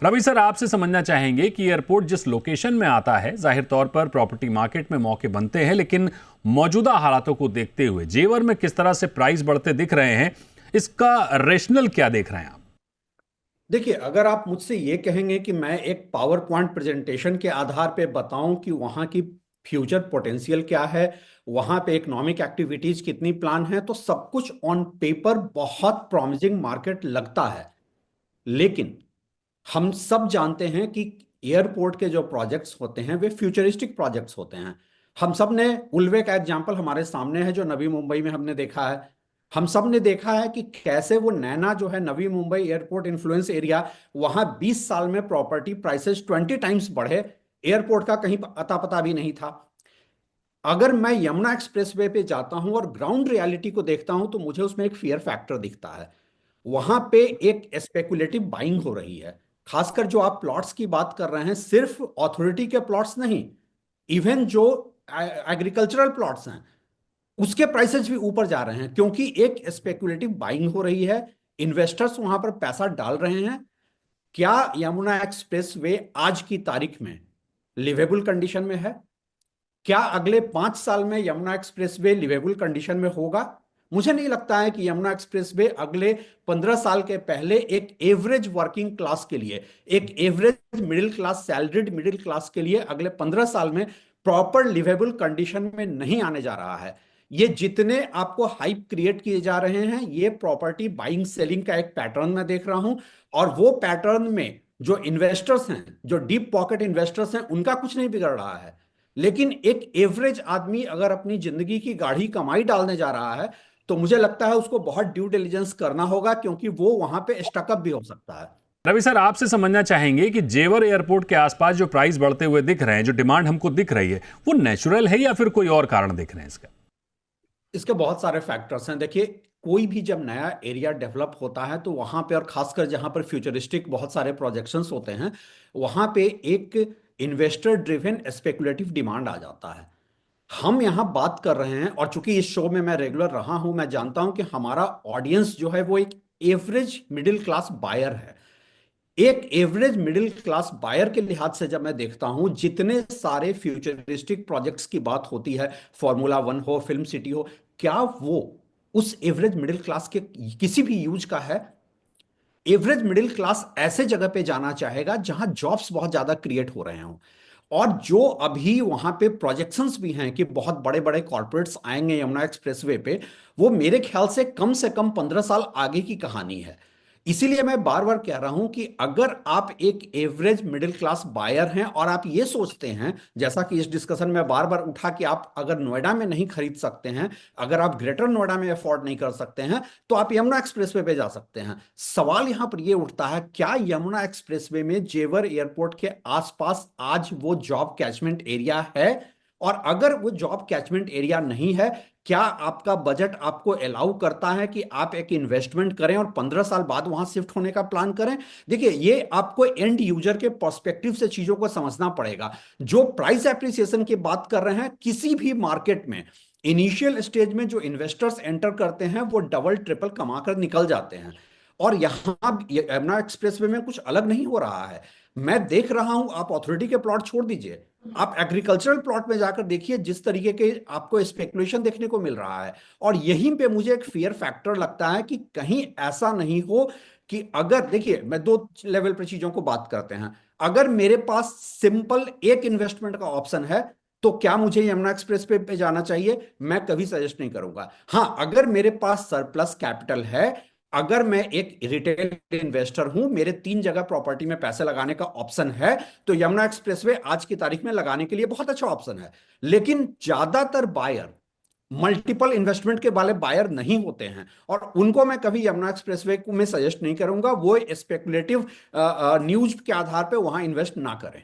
Ravi sir, आपसे समझना चाहेंगे कि एयरपोर्ट जिस लोकेशन में आता है, जाहिर तौर पर प्रॉपर्टी मार्केट में मौके बनते हैं, लेकिन मौजूदा हालातों को देखते हुए जेवर में किस तरह से प्राइस बढ़ते दिख रहे हैं, इसका रेशनल क्या देख रहे हैं आप? देखिए, अगर आप मुझसे ये कहेंगे कि मैं एक पावर पॉइंट प्रेजेंटेशन के आधार पे बताऊं कि वहां की फ्यूचर पोटेंशियल क्या है, वहां पे इकोनॉमिक एक्टिविटीज कितनी प्लान है, तो सब कुछ ऑन पेपर बहुत प्रॉमिसिंग मार्केट लगता है। लेकिन हम सब जानते हैं कि एयरपोर्ट के जो प्रोजेक्ट्स होते हैं वे फ्यूचरिस्टिक प्रोजेक्ट्स होते हैं। हम सब ने उल्वे का एग्जांपल हमारे सामने है जो नवी मुंबई में हमने देखा है। हम सब ने देखा है कि कैसे वो नैना जो है Navi Mumbai airport influence area, वहां 20 साल में प्रॉपर्टी प्राइसेस 20 टाइम्स बढ़े। एयरपोर्ट का कहीं अता पता भी नहीं था। अगर मैं यमुना एक्सप्रेसवे पे जाता हूं और ग्राउंड रियलिटी को देखता हूं तो मुझे उसमें एक फियर फैक्टर दिखता है। वहां पे एक स्पेकुलेटिव बाइंग हो रही है। खासकर जो आप प्लॉट्स की बात कर रहे हैं, सिर्फ अथॉरिटी के प्लॉट्स नहीं, इवन जो एग्रीकल्चरल प्लॉट्स हैं उसके प्राइसेस भी ऊपर जा रहे हैं, क्योंकि एक स्पेकुलेटिव बाइंग हो रही है। इन्वेस्टर्स वहां पर पैसा डाल रहे हैं। क्या यमुना एक्सप्रेस वे आज की तारीख में लिवेबल कंडीशन में है? क्या अगले 5 साल में यमुना एक्सप्रेसवे लिवेबल कंडीशन में होगा? मुझे नहीं लगता है कि यमुना एक्सप्रेसवे अगले 15 साल के पहले एक एवरेज वर्किंग क्लास के लिए, एक average middle class, salaried middle class के लिए अगले 15 साल में प्रॉपर लिवेबल कंडीशन में नहीं आने जा रहा है। ये जितने आपको हाइप क्रिएट किए जा रहे हैं, ये प्रॉपर्टी बाइंग सेलिंग का एक पैटर्न मैं देख रहा हूं। और वो पैटर्न में जो इन्वेस्टर्स हैं, जो डीप पॉकेट इन्वेस्टर्स हैं, उनका कुछ नहीं बिगड़ रहा है। लेकिन एक एवरेज आदमी अगर अपनी जिंदगी की गाढ़ी कमाई डालने जा रहा है तो मुझे लगता है उसको बहुत ड्यू डिलिजेंस करना होगा, क्योंकि वो वहां पे स्टकअप भी हो सकता है। रवि सर, आपसे समझना चाहेंगे कि जेवर एयरपोर्ट के आसपास जो प्राइस बढ़ते हुए दिख रहे हैं, जो डिमांड हमको दिख रही है, वो नेचुरल है या फिर कोई और कारण दिख रहे हैं इसका? इसके बहुत सारे फैक्टर्स हैं। देखिए, कोई भी जब नया एरिया डेवलप होता है तो वहां पे, और खासकर जहां पर फ्यूचरिस्टिक बहुत सारे प्रोजेक्शंस होते हैं, वहां पे एक इन्वेस्टर ड्रिवन स्पेकुलेटिव डिमांड आ जाता है। हम यहाँ बात कर रहे हैं, और चूंकि इस शो में मैं रेगुलर रहा हूं, मैं जानता हूं कि हमारा ऑडियंस जो है वो एक एवरेज मिडिल क्लास बायर है। एक एवरेज मिडिल क्लास बायर के लिहाज से जब मैं देखता हूं, जितने सारे फ्यूचरिस्टिक प्रोजेक्ट्स की बात होती है, फॉर्मूला वन हो, फिल्म सिटी हो, क्या वो उस एवरेज मिडिल क्लास के किसी भी यूज का है? एवरेज मिडिल क्लास ऐसे जगह पे जाना चाहेगा जहां जॉब्स बहुत ज्यादा क्रिएट हो रहे हों। और जो अभी वहां पे प्रोजेक्शंस भी हैं कि बहुत बड़े बड़े कॉर्पोरेट्स आएंगे यमुना एक्सप्रेसवे पे, वो मेरे ख्याल से कम 15 साल आगे की कहानी है। इसीलिए मैं बार बार कह रहा हूं कि अगर आप एक एवरेज मिडिल क्लास बायर हैं और आप ये सोचते हैं, जैसा कि इस डिस्कशन में बार बार उठा, कि आप अगर नोएडा में नहीं खरीद सकते हैं, अगर आप ग्रेटर नोएडा में अफोर्ड नहीं कर सकते हैं, तो आप यमुना एक्सप्रेसवे पे जा सकते हैं। सवाल यहां पर यह उठता है, क्या यमुना एक्सप्रेसवे में जेवर एयरपोर्ट के आसपास आज वो जॉब कैचमेंट एरिया है? और अगर वो जॉब कैचमेंट एरिया नहीं है, क्या आपका बजट आपको अलाउ करता है कि आप एक इन्वेस्टमेंट करें और 15 साल बाद वहां शिफ्ट होने का प्लान करें? देखिए, ये आपको एंड यूजर के पर्सपेक्टिव से चीजों को समझना पड़ेगा। जो प्राइस एप्रिसिएशन की बात कर रहे हैं, किसी भी मार्केट में इनिशियल स्टेज में जो इन्वेस्टर्स एंटर करते हैं वो डबल ट्रिपल कमाकर निकल जाते हैं। और यहां यमुना एक्सप्रेसवे में कुछ अलग नहीं हो रहा है। मैं देख रहा हूं, आप अथॉरिटी के प्लॉट छोड़ दीजिए, आप एग्रीकल्चरल प्लॉट में जाकर देखिए, जिस तरीके के आपको स्पेकुलेशन देखने को मिल रहा है। और यहीं पे मुझे एक फियर फैक्टर लगता है कि कहीं ऐसा नहीं हो कि, अगर देखिए, मैं दो लेवल पर चीजों को बात करते हैं। अगर मेरे पास सिंपल एक इन्वेस्टमेंट का ऑप्शन है तो क्या मुझे यमुना एक्सप्रेस पे जाना चाहिए? मैं कभी सजेस्ट नहीं करूंगा। हां, अगर मेरे पास सरप्लस कैपिटल है, अगर मैं एक रिटेल इन्वेस्टर हूं, मेरे 3 जगह प्रॉपर्टी में पैसे लगाने का ऑप्शन है, तो यमुना एक्सप्रेसवे आज की तारीख में लगाने के लिए बहुत अच्छा ऑप्शन है। लेकिन ज्यादातर बायर मल्टीपल इन्वेस्टमेंट के वाले बायर नहीं होते हैं, और उनको मैं कभी यमुना एक्सप्रेसवे को में सजेस्ट नहीं करूंगा वो स्पेकुलेटिव न्यूज के आधार पे वहां इन्वेस्ट ना करें।